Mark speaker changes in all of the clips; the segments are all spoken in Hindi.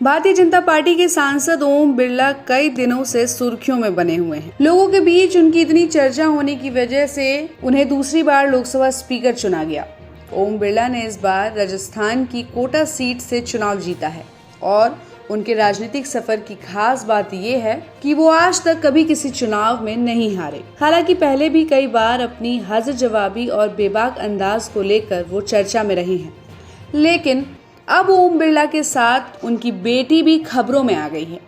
Speaker 1: भारतीय जनता पार्टी के सांसद ओम बिरला कई दिनों से सुर्खियों में बने हुए हैं। लोगों के बीच उनकी इतनी चर्चा होने की वजह से उन्हें दूसरी बार लोकसभा स्पीकर चुना गया। ओम बिरला ने इस बार राजस्थान की कोटा सीट से चुनाव जीता है और उनके राजनीतिक सफर की खास बात यह है कि वो आज तक कभी किसी चुनाव में नहीं हारे। हालांकि पहले भी कई बार अपनी हाजिर जवाबी और बेबाक अंदाज को लेकर वो चर्चा में रहे हैं, लेकिन अब ओम बिरला के साथ उनकी बेटी भी खबरों में आ गई है।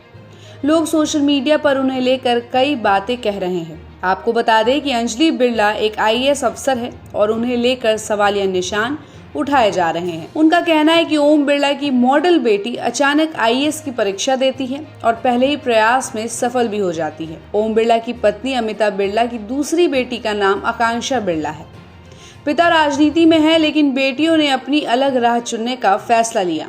Speaker 1: लोग सोशल मीडिया पर उन्हें लेकर कई बातें कह रहे हैं। आपको बता दें कि अंजलि बिरला एक आईएएस अफसर है और उन्हें लेकर सवालिया निशान उठाए जा रहे हैं। उनका कहना है कि ओम बिरला की मॉडल बेटी अचानक आईएएस की परीक्षा देती है और पहले ही प्रयास में सफल भी हो जाती है। ओम बिरला की पत्नी अमिता बिरला की दूसरी बेटी का नाम आकांक्षा बिरला है। पिता राजनीति में है, लेकिन बेटियों ने अपनी अलग राह चुनने का फैसला लिया।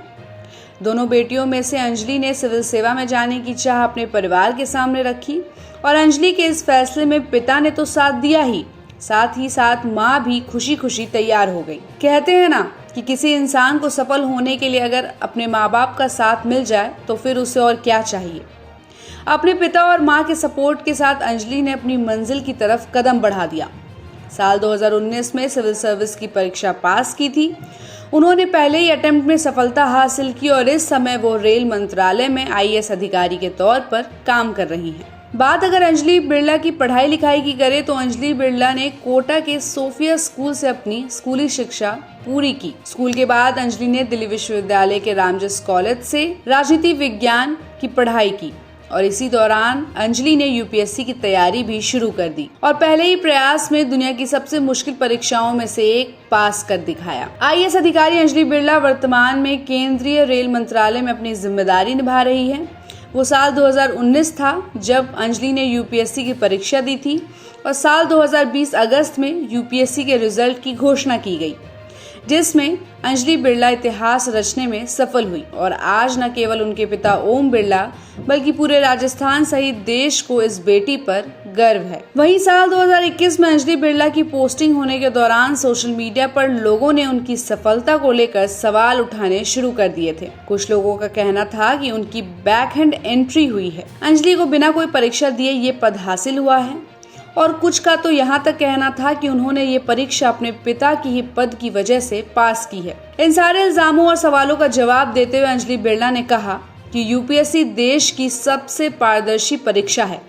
Speaker 1: दोनों बेटियों में से अंजलि ने सिविल सेवा में जाने की चाह अपने परिवार के सामने रखी और अंजलि के इस फैसले में पिता ने तो साथ दिया ही साथ माँ भी खुशी खुशी तैयार हो गई। कहते हैं ना कि किसी इंसान को सफल होने के लिए अगर अपने माँ बाप का साथ मिल जाए तो फिर उसे और क्या चाहिए। अपने पिता और माँ के सपोर्ट के साथ अंजलि ने अपनी मंजिल की तरफ कदम बढ़ा दिया। साल 2019 में सिविल सर्विस की परीक्षा पास की थी। उन्होंने पहले ही अटेम्प्ट में सफलता हासिल की और इस समय वो रेल मंत्रालय में आईएएस अधिकारी के तौर पर काम कर रही हैं। बात अगर अंजलि बिरला की पढ़ाई लिखाई की करें तो अंजलि बिरला ने कोटा के सोफिया स्कूल से अपनी स्कूली शिक्षा पूरी की। स्कूल के बाद अंजलि ने दिल्ली विश्वविद्यालय के रामजस कॉलेज से राजनीति विज्ञान की पढ़ाई की और इसी दौरान अंजलि ने यूपीएससी की तैयारी भी शुरू कर दी और पहले ही प्रयास में दुनिया की सबसे मुश्किल परीक्षाओं में से एक पास कर दिखाया। आईएएस अधिकारी अंजलि बिरला वर्तमान में केंद्रीय रेल मंत्रालय में अपनी जिम्मेदारी निभा रही है। वो साल 2019 था जब अंजलि ने यूपीएससी की परीक्षा दी थी और साल 2020 अगस्त में यूपीएससी के रिजल्ट की घोषणा की गई, जिसमें अंजलि बिरला इतिहास रचने में सफल हुई और आज न केवल उनके पिता ओम बिरला बल्कि पूरे राजस्थान सहित देश को इस बेटी पर गर्व है। वहीं साल 2021 में अंजलि बिरला की पोस्टिंग होने के दौरान सोशल मीडिया पर लोगों ने उनकी सफलता को लेकर सवाल उठाने शुरू कर दिए थे। कुछ लोगों का कहना था कि उनकी बैकहैंड एंट्री हुई है, अंजलि को बिना कोई परीक्षा दिए ये पद हासिल हुआ है और कुछ का तो यहाँ तक कहना था कि उन्होंने ये परीक्षा अपने पिता की ही पद की वजह से पास की है। इन सारे इल्जामों और सवालों का जवाब देते हुए अंजलि बिरला ने कहा कि यूपीएससी देश की सबसे पारदर्शी परीक्षा है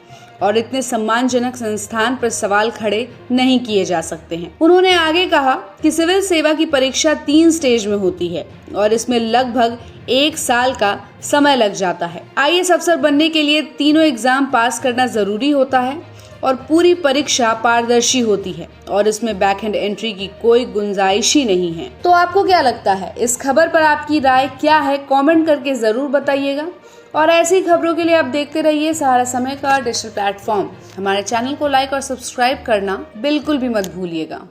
Speaker 1: और इतने सम्मानजनक संस्थान पर सवाल खड़े नहीं किए जा सकते हैं। उन्होंने आगे कहा कि सिविल सेवा की परीक्षा 3 स्टेज में होती है और इसमें लगभग 1 साल का समय लग जाता है। आईएएस अफसर बनने के लिए तीनों एग्जाम पास करना जरूरी होता है और पूरी परीक्षा पारदर्शी होती है और इसमें बैकहैंड एंट्री की कोई गुंजाइश ही नहीं है। तो आपको क्या लगता है, इस खबर पर आपकी राय क्या है? कमेंट करके जरूर बताइएगा और ऐसी खबरों के लिए आप देखते रहिए सहारा समय का डिजिटल प्लेटफॉर्म। हमारे चैनल को लाइक और सब्सक्राइब करना बिल्कुल भी मत भूलिएगा।